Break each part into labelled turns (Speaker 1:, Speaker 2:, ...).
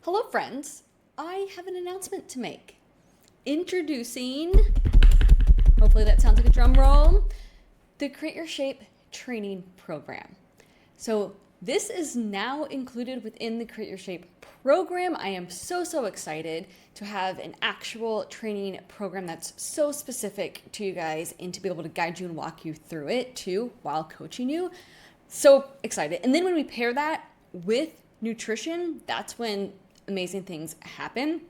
Speaker 1: Hello friends, I have an announcement to make. Introducing, hopefully that sounds like a drum roll, the Create Your Shape training program. So this is now included within the Create Your Shape program. I am so excited to have an actual training program that's so specific to you guys and to be able to guide you and walk you through it too while coaching you. So excited. And then when we pair that with nutrition, that's when amazing things happen.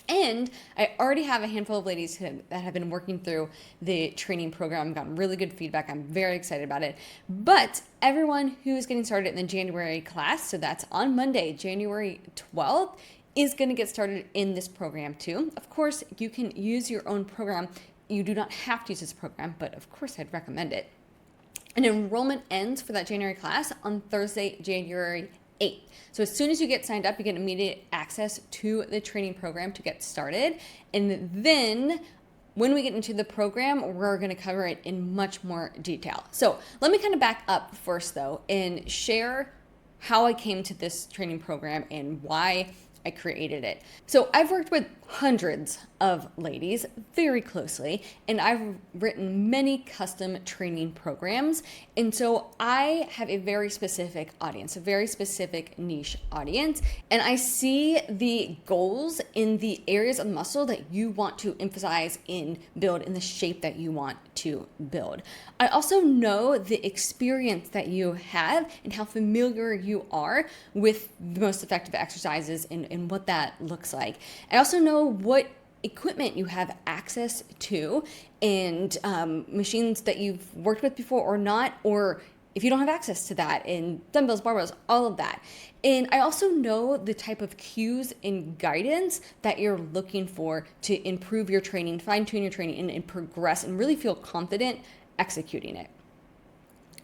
Speaker 1: And I already have a handful of ladies that have been working through the training program, gotten really good feedback. I'm very excited about it. But everyone who's getting started in the January class, so that's on Monday, January 12th, is going to get started in this program too. Of course, you can use your own program. You do not have to use this program, but of course I'd recommend it. And enrollment ends for that January class on Thursday, January 8th. So as soon as you get signed up, you get immediate access to the training program to get started. And then when we get into the program, we're going to cover it in much more detail. So let me kind of back up first though and share how I came to this training program and why I created it. So I've worked with hundreds of ladies very closely, and I've written many custom training programs. And so I have a very specific audience, a very specific niche audience, and I see the goals in the areas of muscle that you want to emphasize and build in the shape that you want to build. I also know the experience that you have and how familiar you are with the most effective exercises and what that looks like. I also know what equipment you have access to and machines that you've worked with before or not, or if you don't have access to that, and dumbbells, barbells, all of that. And I also know the type of cues and guidance that you're looking for to improve your training, fine tune your training, and progress and really feel confident executing it.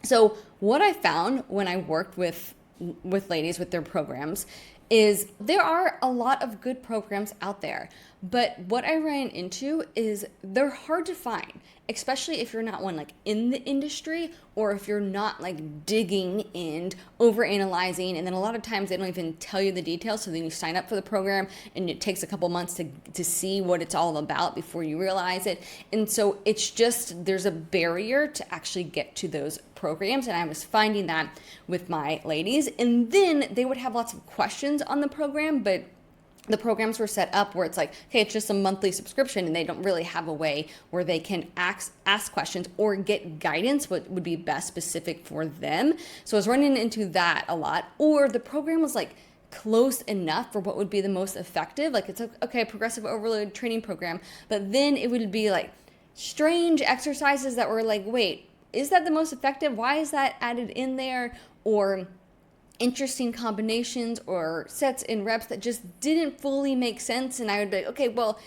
Speaker 1: So what I found when I worked with ladies with their programs is there are a lot of good programs out there, but what I ran into is they're hard to find, especially if you're not one like in the industry or if you're not like digging and overanalyzing, and then a lot of times they don't even tell you the details, so then you sign up for the program and it takes a couple months to see what it's all about before you realize it. And so it's just, there's a barrier to actually get to those programs, and I was finding that with my ladies. And then they would have lots of questions on the program, but the programs were set up where it's like, okay, it's just a monthly subscription, and they don't really have a way where they can ask questions or get guidance what would be best specific for them. So I was running into that a lot. Or the program was like close enough for what would be the most effective. Like it's okay, progressive overload training program, but then it would be like strange exercises that were like, wait, is that the most effective? Why is that added in there? Or interesting combinations or sets and reps that just didn't fully make sense. And I would be like, okay, well,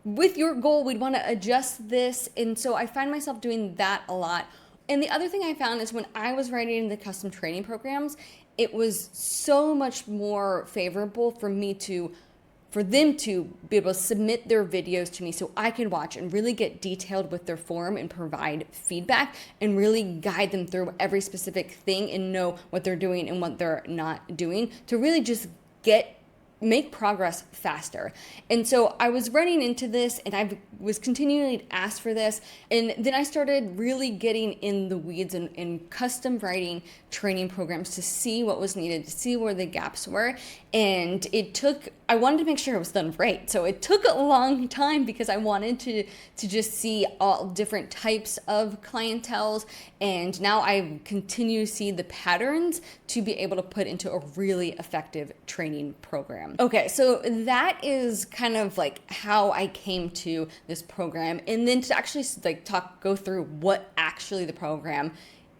Speaker 1: with your goal, we'd want to adjust this. And so I find myself doing that a lot. And the other thing I found is when I was writing the custom training programs, it was so much more favorable for them to be able to submit their videos to me so I can watch and really get detailed with their form and provide feedback and really guide them through every specific thing and know what they're doing and what they're not doing to really just make progress faster. And so I was running into this, and I was continuing to ask for this. And then I started really getting in the weeds and custom writing training programs to see what was needed, to see where the gaps were. And I wanted to make sure it was done right. So it took a long time because I wanted to just see all different types of clienteles. And now I continue to see the patterns to be able to put into a really effective training program. Okay, so that is kind of like how I came to this program. And then to actually go through what actually the program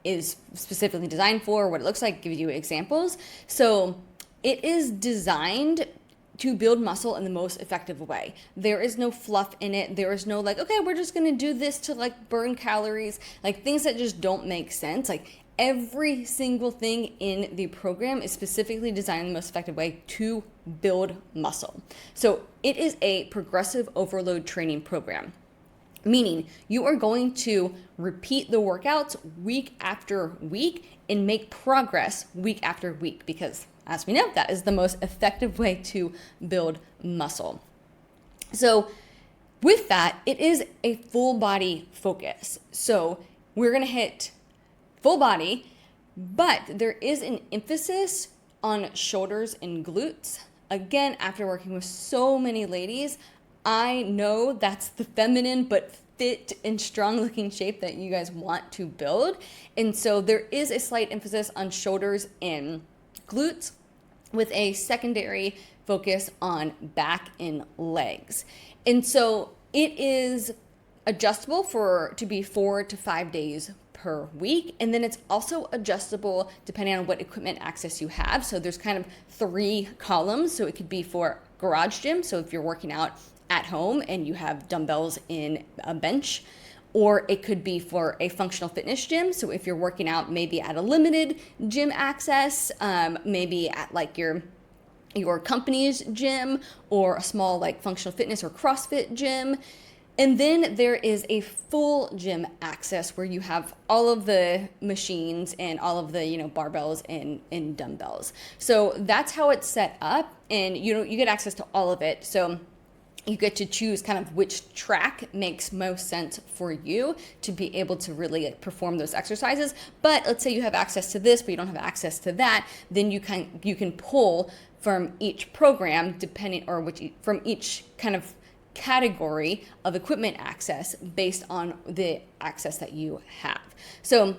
Speaker 1: is specifically designed for, what it looks like, give you examples. So it is designed to build muscle in the most effective way. There is no fluff in it. There is no like, okay, we're just gonna do this to like burn calories, like things that just don't make sense. Like every single thing in the program is specifically designed in the most effective way to build muscle. So it is a progressive overload training program, meaning you are going to repeat the workouts week after week and make progress week after week, because as we know, that is the most effective way to build muscle. So with that, it is a full body focus. So we're going to hit full body, but there is an emphasis on shoulders and glutes. Again, after working with so many ladies, I know that's the feminine but fit and strong looking shape that you guys want to build. And so there is a slight emphasis on shoulders and glutes with a secondary focus on back and legs. And so it is adjustable to be 4 to 5 days per week. And then it's also adjustable depending on what equipment access you have. So there's kind of 3 columns. So it could be for garage gym. So if you're working out at home and you have dumbbells in a bench, or it could be for a functional fitness gym. So if you're working out maybe at a limited gym access, maybe at like your company's gym, or a small like functional fitness or CrossFit gym. And then there is a full gym access where you have all of the machines and all of the, barbells and dumbbells. So that's how it's set up, and you get access to all of it. So you get to choose kind of which track makes most sense for you to be able to really perform those exercises. But let's say you have access to this, but you don't have access to that, then you can pull from each program from each kind of category of equipment access based on the access that you have. So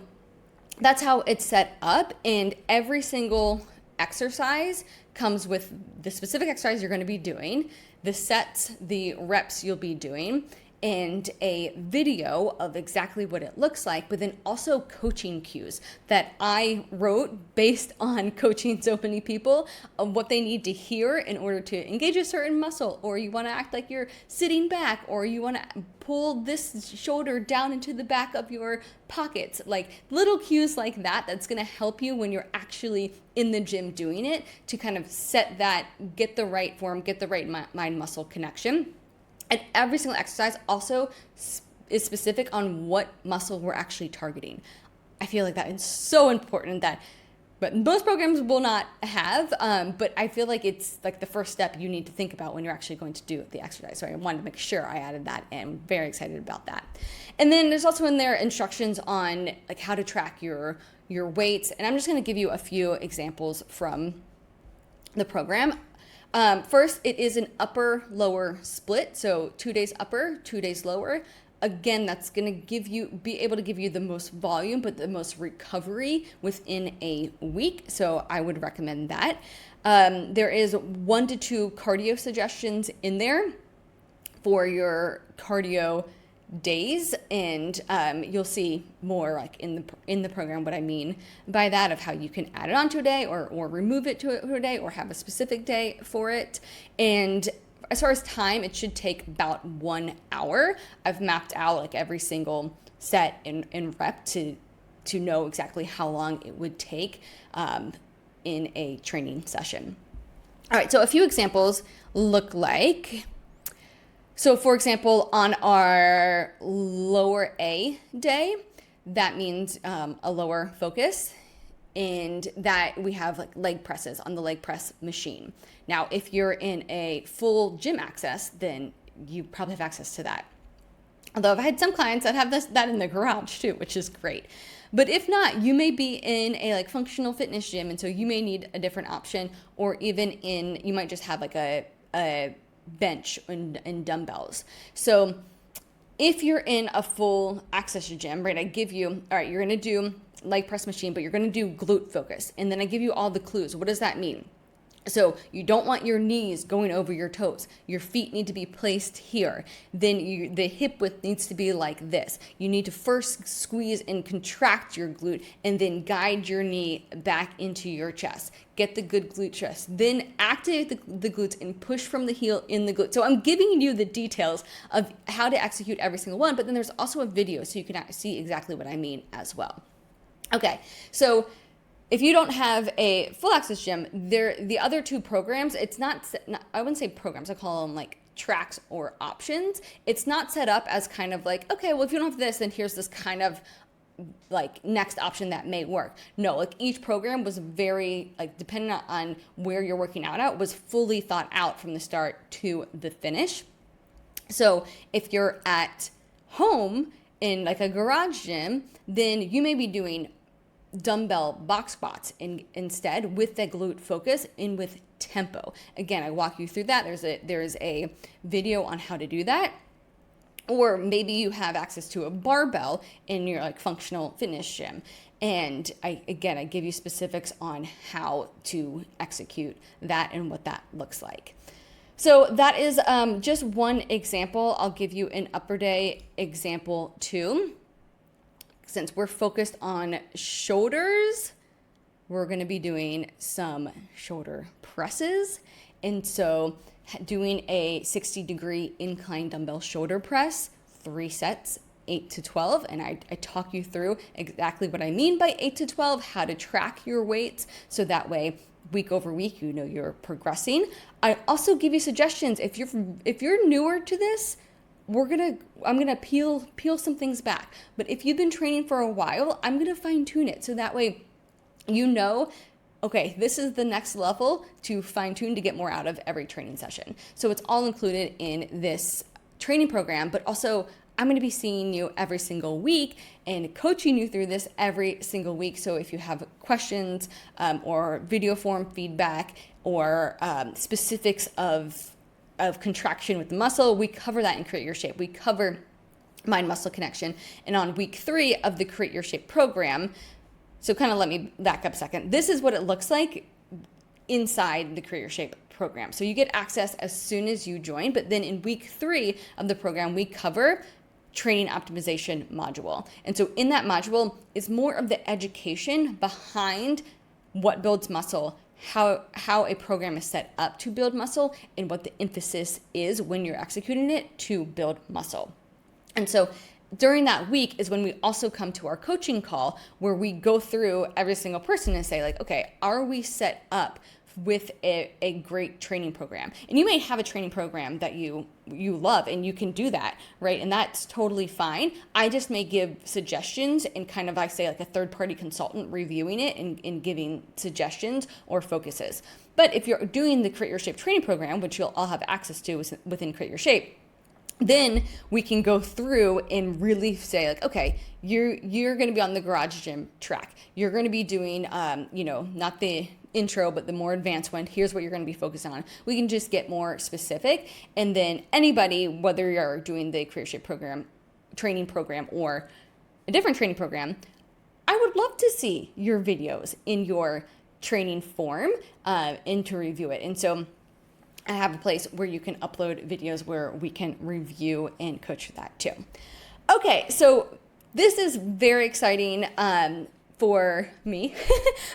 Speaker 1: that's how it's set up, and every single exercise comes with the specific exercise you're going to be doing, the sets, the reps you'll be doing, and a video of exactly what it looks like, but then also coaching cues that I wrote based on coaching so many people of what they need to hear in order to engage a certain muscle, or you want to act like you're sitting back, or you want to pull this shoulder down into the back of your pockets, like little cues like that. That's going to help you when you're actually in the gym doing it, to kind of set that, get the right form, get the right mind muscle connection. And every single exercise also is specific on what muscle we're actually targeting. I feel like that is so important but most programs will not have, but I feel like it's like the first step you need to think about when you're actually going to do the exercise. So I wanted to make sure I added that, and I'm very excited about that. And then there's also in there instructions on like how to track your weights. And I'm just going to give you a few examples from the program. First, it is an upper-lower split, so 2 days upper, 2 days lower. Again, that's going to be able to give you the most volume, but the most recovery within a week. So I would recommend that. There is 1 to 2 cardio suggestions in there for your cardio days, and you'll see more like in the program what I mean by that, of how you can add it onto a day or remove it to a day, or have a specific day for it. And as far as time, it should take about 1 hour. I've mapped out like every single set and rep to know exactly how long it would take in a training session. All right, so a few examples look like, so for example, on our lower A day, that means a lower focus, and that we have like leg presses on the leg press machine. Now, if you're in a full gym access, then you probably have access to that. Although I've had some clients that have that in the garage too, which is great. But if not, you may be in a like functional fitness gym, and so you may need a different option, or even you might just have like a bench and dumbbells. So if you're in a full access gym, right, I give you, all right, you're going to do leg press machine, but you're going to do glute focus. And then I give you all the clues. What does that mean? So you don't want your knees going over your toes. Your feet need to be placed here. Then the hip width needs to be like this. You need to first squeeze and contract your glute, and then guide your knee back into your chest. Get the good glute thrust. Then activate the glutes and push from the heel in the glute. So I'm giving you the details of how to execute every single one, but then there's also a video so you can see exactly what I mean as well. Okay, so if you don't have a full access gym, the other 2 programs, it's not, I wouldn't say programs, I call them like tracks or options. It's not set up as kind of like, okay, well, if you don't have this, then here's this kind of like next option that may work. No, like each program was very like depending on where you're working out at, was fully thought out from the start to the finish. So if you're at home in like a garage gym, then you may be doing dumbbell box squats instead with the glute focus and with tempo. Again, I walk you through that. There's a video on how to do that. Or maybe you have access to a barbell in your like functional fitness gym. And I give you specifics on how to execute that and what that looks like. So that is just one example. I'll give you an upper day example too. Since we're focused on shoulders, we're going to be doing some shoulder presses. And so doing a 60-degree incline dumbbell shoulder press, 3 sets, 8 to 12. And I talk you through exactly what I mean by 8 to 12, how to track your weights. So that way, week over week, you know you're progressing. I also give you suggestions. If you're newer to this, I'm gonna peel some things back. But if you've been training for a while, I'm gonna fine tune it. So that way, you know, okay, this is the next level to fine tune to get more out of every training session. So it's all included in this training program, but also I'm going to be seeing you every single week and coaching you through this every single week. So if you have questions or video form feedback or specifics of contraction with the muscle, we cover that in Create Your Shape. We cover mind-muscle connection. And on week 3 of the Create Your Shape program, so kind of let me back up a second. This is what it looks like inside the Create Your Shape program. So you get access as soon as you join, but then in week 3 of the program, we cover training optimization module. And so in that module is more of the education behind what builds muscle, how a program is set up to build muscle, and what the emphasis is when you're executing it to build muscle. And so during that week is when we also come to our coaching call where we go through every single person and say like, okay, are we set up with a great training program? And you may have a training program that you love and you can do that, right? And that's totally fine. I just may give suggestions and kind of, I say like a third-party consultant reviewing it and giving suggestions or focuses. But if you're doing the Create Your Shape training program, which you'll all have access to within Create Your Shape, then we can go through and really say like, okay, you're going to be on the garage gym track. You're going to be doing, not the intro, but the more advanced one. Here's what you're going to be focused on. We can just get more specific. And then anybody, whether you're doing the Create Your Shape program, training program, or a different training program, I would love to see your videos in your training form and to review it. And so I have a place where you can upload videos where we can review and coach that too. Okay, so this is very exciting for me,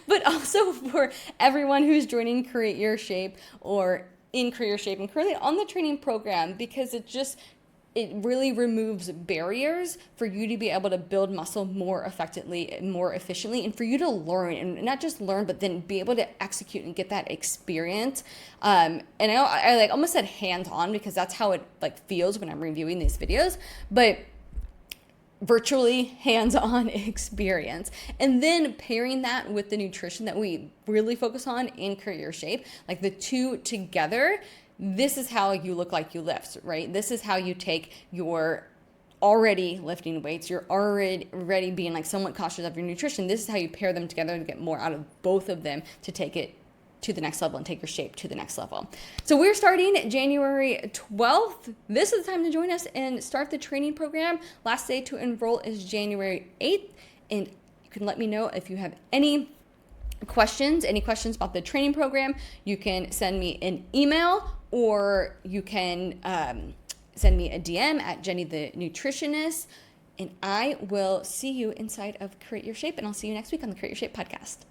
Speaker 1: but also for everyone who's joining Create Your Shape or in Create Your Shape and currently on the training program, because it really removes barriers for you to be able to build muscle more effectively and more efficiently, and for you to learn, and not just learn, but then be able to execute and get that experience. And I like almost said hands-on because that's how it like feels when I'm reviewing these videos, but virtually hands-on experience. And then pairing that with the nutrition that we really focus on in Create Your Shape, like the two together, this is how you look like you lift, right? This is how you take your already lifting weights, you're already being like somewhat cautious of your nutrition. This is how you pair them together to get more out of both of them to take it to the next level and take your shape to the next level. So we're starting January 12th. This is the time to join us and start the training program. Last day to enroll is January 8th. And you can let me know if you have any questions about the training program. You can send me an email, or you can send me a DM at Jenny the Nutritionist, and I will see you inside of Create Your Shape, and I'll see you next week on the Create Your Shape podcast.